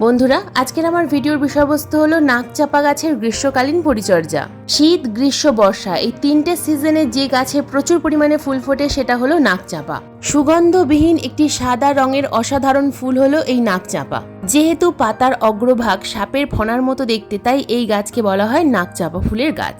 বন্ধুরা, আজকের আমার ভিডিওর বিষয়বস্তু হলো নাকচাপা গাছের গ্রীষ্মকালীন পরিচর্যা। শীত, গ্রীষ্ম, বর্ষা এই তিনটে সিজনে যে গাছে প্রচুর পরিমাণে ফুল ফোটে সেটা হলো নাকচাপা। সুগন্ধবিহীন একটি সাদা রঙের অসাধারণ ফুল হলো এই নাকচাপা। যেহেতু পাতার অগ্রভাগ সাপের ফণার মতো দেখতে, তাই এই গাছকে বলা হয় নাকচাপা ফুলের গাছ।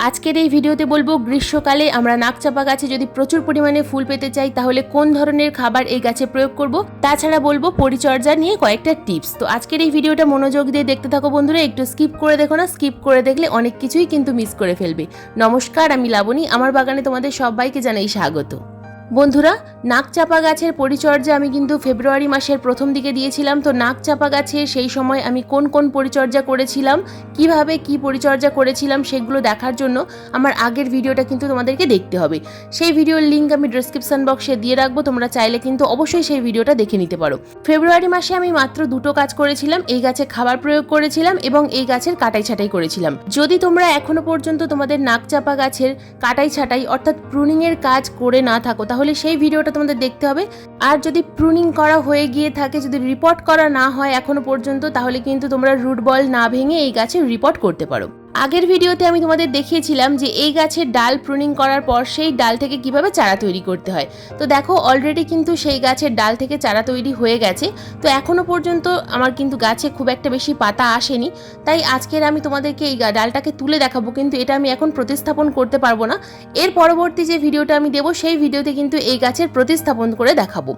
আজকের এই ভিডিওতে বলবো গ্রীষ্মকালে আমরা নাকচাপা গাছে যদি প্রচুর পরিমাণে ফুল পেতে চাই তাহলে কোন ধরনের খাবার এই গাছে প্রয়োগ করব, তাছাড়া বলবো পরিচর্যা নিয়ে কয়েকটা টিপস। তো আজকের এই ভিডিওটা মনোযোগ দিয়ে দেখতে থাকো বন্ধুরা, একটু স্কিপ করে দেখো না, স্কিপ করে দেখলে অনেক কিছুই কিন্তু মিস করে ফেলবে। নমস্কার, আমি লাবণী, আমার বাগানে তোমাদের সবাইকে জানাই স্বাগত। বন্ধুরা, নাকচাপা গাছের পরিচর্যা আমি কিন্তু ফেব্রুয়ারি মাসের প্রথম দিকে দিয়েছিলাম। তো নাকচাপা গাছে সেই সময় আমি কোন কোন পরিচর্যা করেছিলাম, কিভাবে কি পরিচর্যা করেছিলাম সেগুলো দেখার জন্য আমার আগের ভিডিওটা কিন্তু তোমাদেরকে দেখতে হবে। সেই ভিডিওর লিঙ্ক আমি ডেসক্রিপশন বক্সে দিয়ে রাখবো, তোমরা চাইলে কিন্তু অবশ্যই সেই ভিডিওটা দেখে নিতে পারো। ফেব্রুয়ারি মাসে আমি মাত্র দুটো কাজ করেছিলাম, এই গাছে খাবার প্রয়োগ করেছিলাম এবং এই গাছের কাটাই ছাটাই করেছিলাম। যদি তোমরা এখনো পর্যন্ত তোমাদের নাকচাপা গাছের কাটাই ছাটাই অর্থাৎ প্রুনিং এর কাজ করে না থাকো তাহলে সেই ভিডিওটা তোমাদের দেখতে হবে। আর যদি প্রুনিং করা হয়ে গিয়ে থাকে, যদি রিপোর্ট করা না হয় এখনো পর্যন্ত, তাহলে কিন্তু তোমরা রুট বল না ভেঙে এই গাছে রিপোর্ট করতে পারো। আগের ভিডিওতে আমি তোমাদের দেখিয়েছিলাম যে এই গাছের ডাল প্রুনিং করার পর সেই ডাল থেকে কিভাবে চারা তৈরি করতে হয়। তো দেখো, অলরেডি কিন্তু সেই গাছের ডাল থেকে চারা তৈরি হয়ে গেছে। তো এখনো পর্যন্ত আমার কিন্তু গাছে খুব একটা বেশি পাতা আসেনি, তাই আজকের আমি তোমাদেরকে এই ডালটাকে তুলে দেখাবো, কিন্তু এটা আমি এখন প্রতিস্থাপন করতে পারবো না। এর পরবর্তী যে ভিডিওটা আমি দেবো সেই ভিডিওতে কিন্তু এই গাছের প্রতিস্থাপন করে দেখাবো।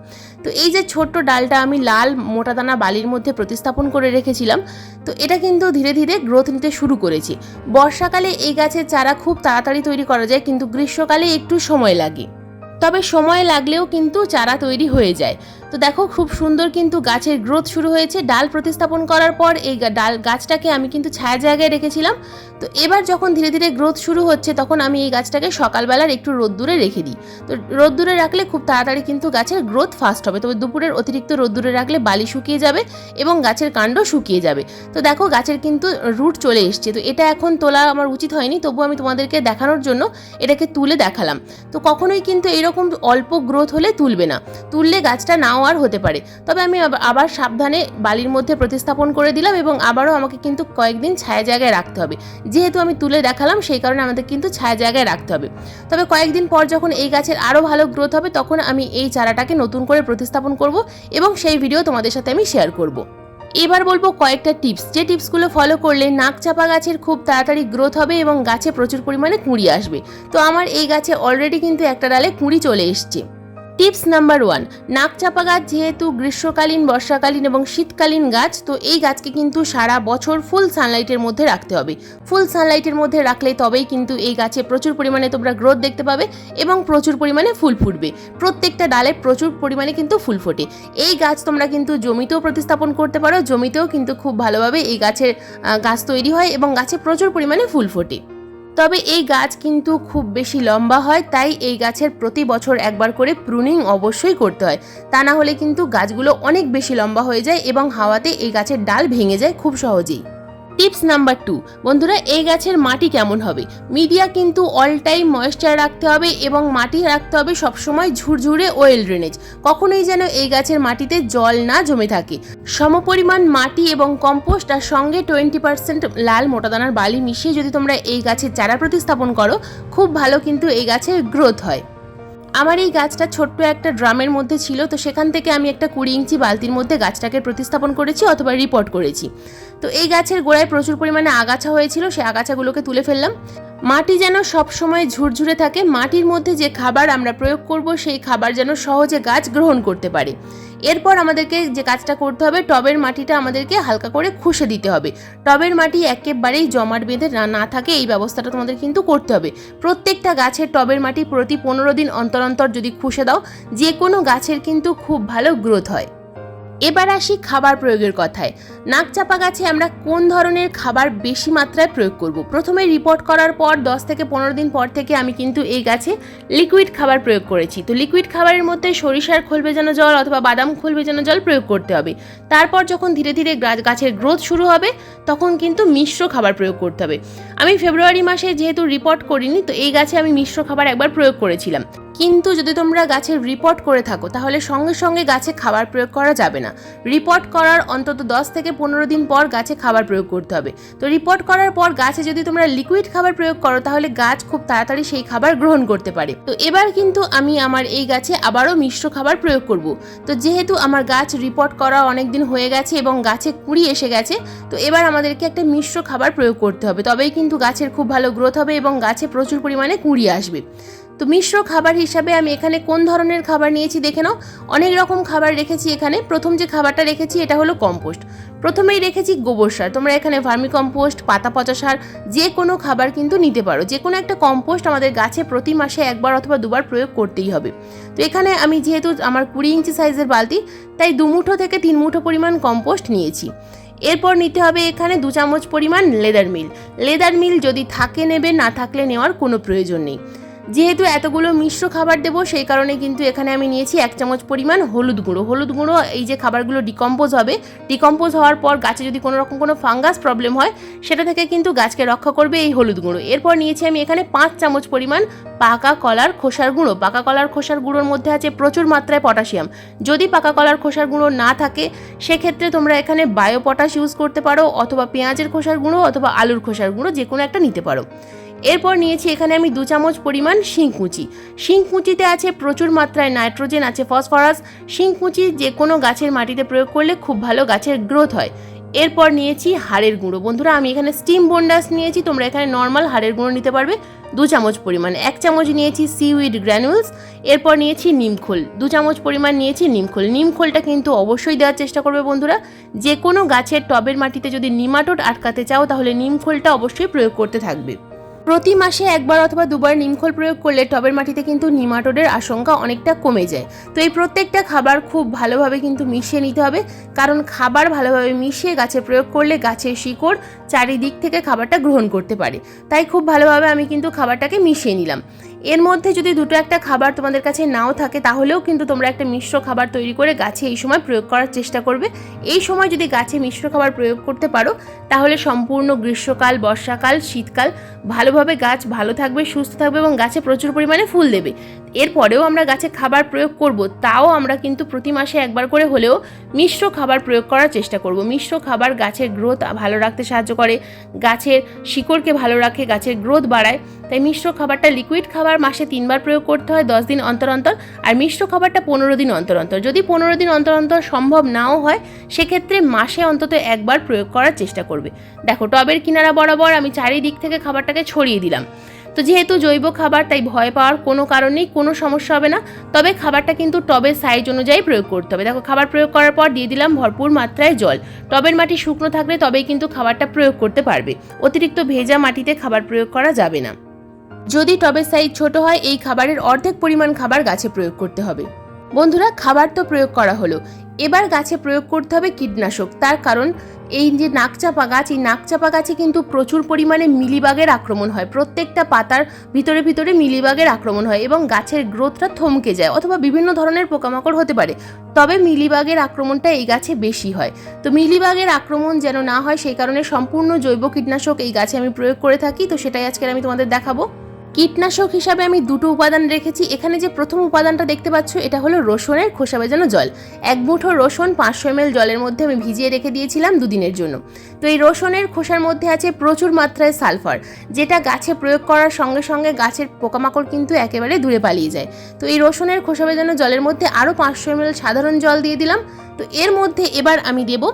তো এই যে ছোট্ট ডালটা আমি লাল মোটা দানা বালির মধ্যে প্রতিস্থাপন করে রেখেছিলাম, তো এটা কিন্তু ধীরে ধীরে গ্রোথ নিতে শুরু করেছে। বর্ষাকালে এই গাছের চারা খুব তাড়াতাড়ি তৈরি করা যায়, কিন্তু গ্রীষ্মকালে একটু সময় লাগে। তবে সময় লাগলেও কিন্তু চারা তৈরি হয়ে যায়। তো দেখো, খুব সুন্দর কিন্তু গাছের গ্রোথ শুরু হয়েছে। ডাল প্রতিস্থাপন করার পর এই ডাল গাছটাকে আমি কিন্তু ছায়া জায়গায় রেখেছিলাম। তো এবার যখন ধীরে ধীরে গ্রোথ শুরু হচ্ছে তখন আমি এই গাছটাকে সকালবেলার একটু রোদ্দুরে রেখে দিই। তো রোদ্দুরে রাখলে খুব তাড়াতাড়ি কিন্তু গাছের গ্রোথ ফাস্ট হবে। তবে দুপুরের অতিরিক্ত রোদ্দুরে রাখলে বালি শুকিয়ে যাবে এবং গাছের কাণ্ড শুকিয়ে যাবে। তো দেখো, গাছের কিন্তু রুট চলে এসছে। তো এটা এখন তোলা আমার উচিত হয়নি, তবু আমি তোমাদেরকে দেখানোর জন্য এটাকে তুলে দেখালাম। তো কখনোই কিন্তু এরকম অল্প গ্রোথ হলে তুলবে না, তুললে গাছটা নাও আর হতে পারে। তবে আমি আবার সাবধানে বালির মধ্যে প্রতিস্থাপন করে দিলাম এবং আবারও আমাকে কিন্তু কয়েকদিন ছায়া জায়গায় রাখতে হবে। যেহেতু আমি তুলে দেখালাম সেই কারণে আমাদের কিন্তু ছায়া জায়গায় রাখতে হবে। তবে কয়েকদিন পর যখন এই গাছের আরও ভালো গ্রোথ হবে তখন আমি এই চারাটাকে নতুন করে প্রতিস্থাপন করব এবং সেই ভিডিও তোমাদের সাথে আমি শেয়ার করব। এবার বলবো কয়েকটা টিপস, যে টিপসগুলো ফলো করলে নাকচাপা গাছের খুব তাড়াতাড়ি গ্রোথ হবে এবং গাছে প্রচুর পরিমাণে কুঁড়ি আসবে। তো আমার এই গাছে অলরেডি কিন্তু একটা ডালে কুঁড়ি চলে এসছে। টিপস নাম্বার 1, নাকচাপা গাছ যেহেতু গ্রীষ্মকালীন, বর্ষাকালীন এবং শীতকালীন গাছ, তো এই গাছকে কিন্তু সারা বছর ফুল সানলাইটের মধ্যে রাখতে হবে। ফুল সানলাইটের মধ্যে রাখলে তবেই কিন্তু এই গাছে প্রচুর পরিমাণে তোমরা গ্রোথ দেখতে পাবে এবং প্রচুর পরিমাণে ফুল ফুটবে। প্রত্যেকটা ডালে প্রচুর পরিমাণে কিন্তু ফুল ফোটে। এই গাছ তোমরা কিন্তু জমিতেও প্রতিস্থাপন করতে পারো, জমিতেও কিন্তু খুব ভালোভাবে এই গাছের গাছ তৈরি হয় এবং গাছে প্রচুর পরিমাণে ফুল ফোটে। তবে এই গাছ কিন্তু খুব বেশি লম্বা হয়, তাই এই গাছের প্রতি বছর একবার করে প্রুনিং অবশ্যই করতে হয়। তা না হলে কিন্তু গাছগুলো অনেক বেশি লম্বা হয়ে যায় এবং হাওয়াতে এই গাছের ডাল ভেঙে যায় খুব সহজেই। টিপস নাম্বার 2, বন্ধুরা, এই গাছের মাটি কেমন হবে? মিডিয়া কিন্তু অল টাইম ময়েশ্চার রাখতে হবে এবং মাটি রাখতে হবে সবসময় ঝুরঝুরে ওয়েল ড্রেনেজ। কখনোই যেন এই গাছের মাটিতে জল না জমে থাকে। সমপরিমাণ মাটি এবং কম্পোস্ট আর সঙ্গে 20% লাল মোটাদানার বালি মিশিয়ে যদি তোমরা এই গাছের চারা প্রতিস্থাপন করো, খুব ভালো কিন্তু এই গাছের গ্রোথ হয়। আমার এই গাছটা ছোট্ট একটা ড্রামের মধ্যে ছিল, তো সেখান থেকে আমি একটা 20 ইঞ্চি বালতির মধ্যে গাছটাকে প্রতিস্থাপন করেছি অথবা রিপোর্ট করেছি। তো এই গাছের গোড়ায় প্রচুর পরিমাণে আগাছা হয়েছিল, সেই আগাছাগুলোকে তুলে ফেললাম। মাটি যেন সবসময় ঝুরঝুরে থাকে, মাটির মধ্যে যে খাবার আমরা প্রয়োগ করব সেই খাবার যেন সহজে গাছ গ্রহণ করতে পারে। এরপর আমাদেরকে যে কাজটা করতে হবে, টবের মাটিটা আমাদেরকে হালকা করে খুশে দিতে হবে। টবের মাটি একেবারেই জমাট বেঁধে না থাকে এই ব্যবস্থাটা তোমাদের কিন্তু করতে হবে। প্রত্যেকটা গাছের টবের মাটি প্রতি 15 দিন অন্তর অন্তর যদি খুশে দাও, যে কোনো গাছের কিন্তু খুব ভালো গ্রোথ হয়। এবার আসি খাবার প্রয়োগের কথায়। নাকচাপা গাছে আমরা কোন ধরনের খাবার বেশি মাত্রায় প্রয়োগ করব? প্রথমে রিপোর্ট করার পর 10 থেকে 15 দিন পর থেকে আমি কিন্তু এই গাছে লিকুইড খাবার প্রয়োগ করেছি। তো লিকুইড খাবারের মধ্যে সরিষার খোল ভেজানো জল অথবা বাদাম খোল ভেজানো জল প্রয়োগ করতে হবে। তারপর যখন ধীরে ধীরে গাছের গ্রোথ শুরু হবে তখন কিন্তু মিশ্র খাবার প্রয়োগ করতে হবে। আমি ফেব্রুয়ারি মাসে যেহেতু রিপোর্ট করিনি, তো এই গাছে আমি মিশ্র খাবার একবার প্রয়োগ করেছিলাম। কিন্তু যদি তোমরা গাছের রিপোর্ট করে থাকো তাহলে সঙ্গে সঙ্গে গাছে খাবার প্রয়োগ করা যাবে না। না। রিপোর্ট করার অন্তত 10 থেকে 15 দিন পর গাছে খাবার প্রয়োগ করতে হবে। তো রিপোর্ট করার পর গাছে যদি তোমরা লিকুইড খাবার প্রয়োগ করো তাহলে গাছ খুব তাড়াতাড়ি সেই খাবার গ্রহণ করতে পারে। তো এবার কিন্তু আমি আমার এই গাছে আবারও মিশ্র খাবার প্রয়োগ করব। তো যেহেতু আমার গাছ রিপোর্ট করা অনেক দিন হয়ে গেছে এবং গাছে কুঁড়ি এসে গেছে, তো এবার আমাদেরকে একটা মিশ্র খাবার প্রয়োগ করতে হবে, তবেই কিন্তু গাছের খুব ভালো গ্রোথ হবে এবং গাছে প্রচুর পরিমাণে কুঁড়ি আসবে। তো মিশ্র খাবার হিসাবে আমি এখানে কোন ধরনের খাবার নিয়েছি দেখে নাও। অনেক রকম খাবার রেখেছি এখানে। প্রথম যে খাবারটা রেখেছি এটা হলো কম্পোস্ট। প্রথমেই রেখেছি গোবর সার। তোমরা এখানে ভার্মি কম্পোস্ট, পাতা পচা সার যে কোনো খাবার কিন্তু নিতে পারো। যে কোনো একটা কম্পোস্ট আমাদের গাছে প্রতি মাসে 1বার অথবা 2বার প্রয়োগ করতেই হবে। তো এখানে আমি যেহেতু আমার 20 ইঞ্চি সাইজের বালতি, তাই 2 মুঠো থেকে 3 মুঠো পরিমাণ কম্পোস্ট নিয়েছি। এরপর নিতে হবে এখানে 2 চামচ পরিমাণ লেদার মিল। লেদার মিল যদি থাকে নেবে, না থাকলে নেওয়ার কোনো প্রয়োজন নেই। যেহেতু এতগুলো মিশ্র খাবার দেবো সেই কারণে কিন্তু এখানে আমি নিয়েছি 1 চামচ পরিমাণ হলুদ গুঁড়ো। হলুদ গুঁড়ো এই যে খাবারগুলো ডিকম্পোজ হবে, ডিকম্পোজ হওয়ার পর গাছে যদি কোনো রকম কোনো ফাঙ্গাস প্রবলেম হয় সেটা থেকে কিন্তু গাছকে রক্ষা করবে এই হলুদ গুঁড়ো। এরপর নিয়েছি আমি এখানে 5 চামচ পরিমাণ পাকা কলার খোসার গুঁড়ো। পাকা কলার খোসার গুঁড়োর মধ্যে আছে প্রচুর মাত্রায় পটাশিয়াম। যদি পাকা কলার খোসার গুঁড়ো না থাকে সেক্ষেত্রে তোমরা এখানে বায়ো পটাশ ইউজ করতে পারো, অথবা পেঁয়াজের খোসার গুঁড়ো অথবা আলুর খোসার গুঁড়ো, যে কোনো একটা নিতে পারো। এরপর নিয়েছি এখানে আমি 2 চামচ পরিমাণ শিংকুচি। শিংকুচিতে আছে প্রচুর মাত্রায় নাইট্রোজেন, আছে ফসফরাস। শিংকুচি যে কোনো গাছের মাটিতে প্রয়োগ করলে খুব ভালো গাছের গ্রোথ হয়। এরপর নিয়েছি হাড়ের গুঁড়ো। বন্ধুরা আমি এখানে স্টিম বোন্ডাস নিয়েছি, তোমরা এখানে নর্মাল হাড়ের গুঁড়ো নিতে পারবে 2 চামচ পরিমাণ। 1 চামচ নিয়েছি সিউইড গ্র্যানুলস। এরপর নিয়েছি নিমখোল, 2 চামচ পরিমাণ নিয়েছি নিমখোল। নিমখোলটা কিন্তু অবশ্যই দেওয়ার চেষ্টা করবে বন্ধুরা। যে কোনো গাছের টবের মাটিতে যদি নিমাটোড আটকাতে চাও তাহলে নিমখোলটা অবশ্যই প্রয়োগ করতে থাকবে। প্রতি মাসে 1বার অথবা 2বার নিমখোল প্রয়োগ করলে টবের মাটিতে কিন্তু নিমাটোডের আশঙ্কা অনেকটা কমে যায়। তো এই প্রত্যেকটা খাবার খুব ভালোভাবে কিন্তু মিশিয়ে নিতে হবে, কারণ খাবার ভালোভাবে মিশিয়ে গাছে প্রয়োগ করলে গাছের শিকড় চারিদিক থেকে খাবারটা গ্রহণ করতে পারে। তাই খুব ভালোভাবে আমি কিন্তু খাবারটাকে মিশিয়ে নিলাম। এর মধ্যে যদি দুটো একটা খাবার তোমাদের কাছে নাও থাকে তাহলেও কিন্তু তোমরা একটা মিশ্র খাবার তৈরি করে গাছে এই সময় প্রয়োগ করার চেষ্টা করবে। এই সময় যদি গাছে মিশ্র খাবার প্রয়োগ করতে পারো তাহলে সম্পূর্ণ গ্রীষ্মকাল, বর্ষাকাল, শীতকাল ভালোভাবে গাছ ভালো থাকবে, সুস্থ থাকবে এবং গাছে প্রচুর পরিমাণে ফুল দেবে। এরপরেও আমরা গাছে খাবার প্রয়োগ করব, তাও আমরা কিন্তু প্রতি মাসে 1বার করে হলেও মিশ্র খাবার প্রয়োগ করার চেষ্টা করব। মিশ্র খাবার গাছের গ্রোথ ভালো রাখতে সাহায্য করে, গাছের শিকড়কে ভালো রাখে, গাছের গ্রোথ বাড়ায়। তাই মিশ্র খাবারটা লিকুইড খাবার মাসে 3বার প্রয়োগ করতে হয় 10 দিন অন্তর অন্তর, আর মিশ্র খাবারটা 15 দিন অন্তর অন্তর। যদি 15 দিন অন্তর অন্তর সম্ভব নাও হয় সেক্ষেত্রে মাসে অন্তত 1বার প্রয়োগ করার চেষ্টা করবে। দেখো টবের কিনারা বরাবর আমি চারিদিক থেকে খাবারটাকে ছড়িয়ে দিলাম। তো যেহেতু জৈব খাবার তাই ভয় পাওয়ার কোনো কারণ নেই, কোনো সমস্যা হবে না। তবে খাবারটা কিন্তু টবের সাইজ অনুযায়ী প্রয়োগ করতে হবে। দেখো খাবার প্রয়োগ করার পর দিয়ে দিলাম ভরপুর মাত্রায় জল। টবের মাটি শুকনো থাকলে তবেই কিন্তু খাবারটা প্রয়োগ করতে পারবে। অতিরিক্ত ভেজা মাটিতে খাবার প্রয়োগ করা যাবে না। যদি টবের সাইজ ছোট হয় এই খাবারের অর্ধেক পরিমাণ খাবার গাছে প্রয়োগ করতে হবে। বন্ধুরা খাবার তো প্রয়োগ করা হলো, এবার গাছে প্রয়োগ করতে হবে কীটনাশক। তার কারণ এই যে নাকচাপা গাছ, এই নাকচাপা গাছে কিন্তু প্রচুর পরিমাণে মিলিবাগের আক্রমণ হয়। প্রত্যেকটা পাতার ভিতরে ভিতরে মিলিবাগের আক্রমণ হয় এবং গাছের গ্রোথটা থমকে যায়, অথবা বিভিন্ন ধরনের পোকামাকড় হতে পারে। তবে মিলিবাগের আক্রমণটা এই গাছে বেশি হয়। তো মিলিবাগের আক্রমণ যেন না হয় সেই কারণে সম্পূর্ণ জৈব কীটনাশক এই গাছে আমি প্রয়োগ করে থাকি। তো সেটাই আজকে আমি তোমাদের দেখাবো। কীটনাশক হিসাবে আমি 2টো উপাদান রেখেছি। এখানে যে প্রথম উপাদানটা দেখতে পাচ্ছ এটা হলো রসুনের খোসা ভেজানো জল। 1 মুঠো রসুন 500 ml জলের মধ্যে আমি ভিজিয়ে রেখে দিয়েছিলাম 2 দিনের জন্য। তো এই রসুনের খোসার মধ্যে আছে প্রচুর মাত্রায় সালফার, যেটা গাছে প্রয়োগ করার সঙ্গে সঙ্গে গাছের পোকামাকড় কিন্তু একেবারে দূরে পালিয়ে যায়। তো এই রসুনের খোসা ভেজানো জলের মধ্যে আরও 500 ml সাধারণ জল দিয়ে দিলাম। তো এর মধ্যে এবার আমি দেব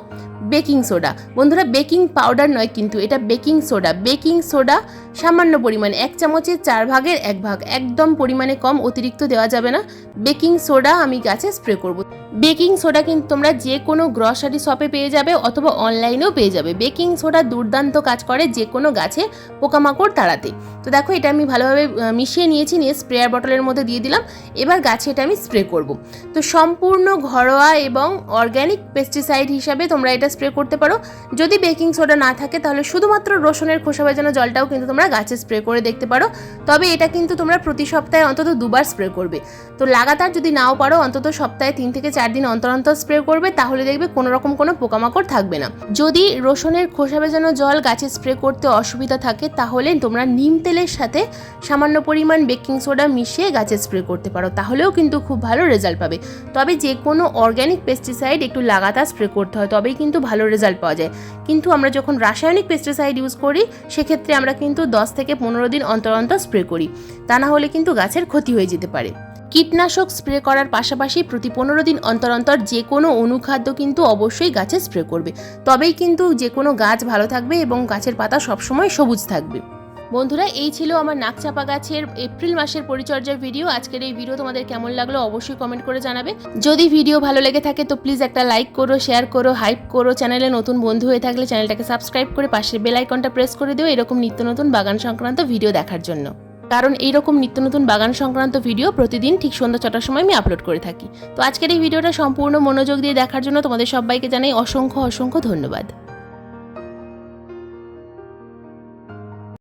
বেকিং সোডা। বন্ধুরা বেকিং পাউডার নয় কিন্তু এটা বেকিং সোডা। বেকিং সোডা সামান্য পরিমাণে 1 চামচের 4 ভাগের 1 ভাগ, একদম পরিমাণে কম, অতিরিক্ত দেওয়া যাবে না। বেকিং সোডা আমি গাছে স্প্রে করব। বেকিং সোডা কিন্তু তোমরা যে কোনো গ্রসারি শপে পেয়ে যাবে অথবা অনলাইনেও পেয়ে যাবে। বেকিং সোডা দুর্দান্ত কাজ করে যে কোনো গাছে পোকামাকড় তাড়াতে। তো দেখো এটা আমি ভালোভাবে মিশিয়ে নিয়েছি, নিয়ে স্প্রেয়ার বটলের মধ্যে দিয়ে দিলাম। এবার গাছে এটা আমি স্প্রে করব। তো সম্পূর্ণ ঘরোয়া এবং অর্গ্যানিক পেস্টিসাইড হিসাবে তোমরা এটা স্প্রে স্প্রে করতে পারো। যদি বেকিং সোডা না থাকে তাহলে শুধুমাত্র রসুনের খোসা ভেজানো জলটাও কিন্তু তোমরা গাছে স্প্রে করে দেখতে পারো। তবে এটা কিন্তু তোমরা প্রতি সপ্তাহে অন্তত 2 বার স্প্রে করবে। তো লাগাতার যদি নাও পারো অন্তত সপ্তাহে 3 থেকে 4 দিন অন্তর অন্তর স্প্রে করবে, তাহলে দেখবে কোনো রকম কোনো পোকামাকড় থাকবে না। যদি রসুনের খোসা ভেজানো জল গাছে স্প্রে করতে অসুবিধা থাকে তাহলে তোমরা নিম তেলের সাথে সামান্য পরিমাণ বেকিং সোডা মিশিয়ে গাছে স্প্রে করতে পারো, তাহলেও কিন্তু খুব ভালো রেজাল্ট পাবে। তবে যে কোনো অর্গ্যানিক পেস্টিসাইড একটু লাগাতার স্প্রে করতে হয়, তবেই কিন্তু ভালো রেজাল্ট পাওয়া যায়। কিন্তু আমরা যখন রাসায়নিক পেস্টিসাইড ইউজ করি সেক্ষেত্রে আমরা কিন্তু 10 থেকে 15 দিন অন্তর অন্তর স্প্রে করি, তা না হলে কিন্তু গাছের ক্ষতি হয়ে যেতে পারে। কীটনাশক স্প্রে করার পাশাপাশি প্রতি 15 দিন অন্তর অন্তর যে কোনো অনুখাদ্য কিন্তু অবশ্যই গাছে স্প্রে করবে, তবেই কিন্তু যে কোনো গাছ ভালো থাকবে এবং গাছের পাতা সবসময় সবুজ থাকবে। বন্ধুরা, এই ছিল আমার নাকচাপা গাছের এপ্রিল মাসের পরিচর্যার ভিডিও। আজকের এই ভিডিও তোমাদের কেমন লাগলো অবশ্যই কমেন্ট করে জানাবে। যদি ভিডিও ভালো লেগে থাকে তো প্লিজ একটা লাইক করো, শেয়ার করো, হাইপ করো। চ্যানেলে নতুন বন্ধু হয়ে থাকলে চ্যানেলটাকে সাবস্ক্রাইব করে পাশের বেল আইকনটা প্রেস করে দিও এরকম নিত্য নতুন বাগান সংক্রান্ত ভিডিও দেখার জন্য। কারণ এইরকম নিত্য নতুন বাগান সংক্রান্ত ভিডিও প্রতিদিন ঠিক সন্ধ্যা 6টার সময় আমি আপলোড করে থাকি। তো আজকের এই ভিডিওটা সম্পূর্ণ মনোযোগ দিয়ে দেখার জন্য তোমাদের সবাইকে জানাই অসংখ্য অসংখ্য ধন্যবাদ।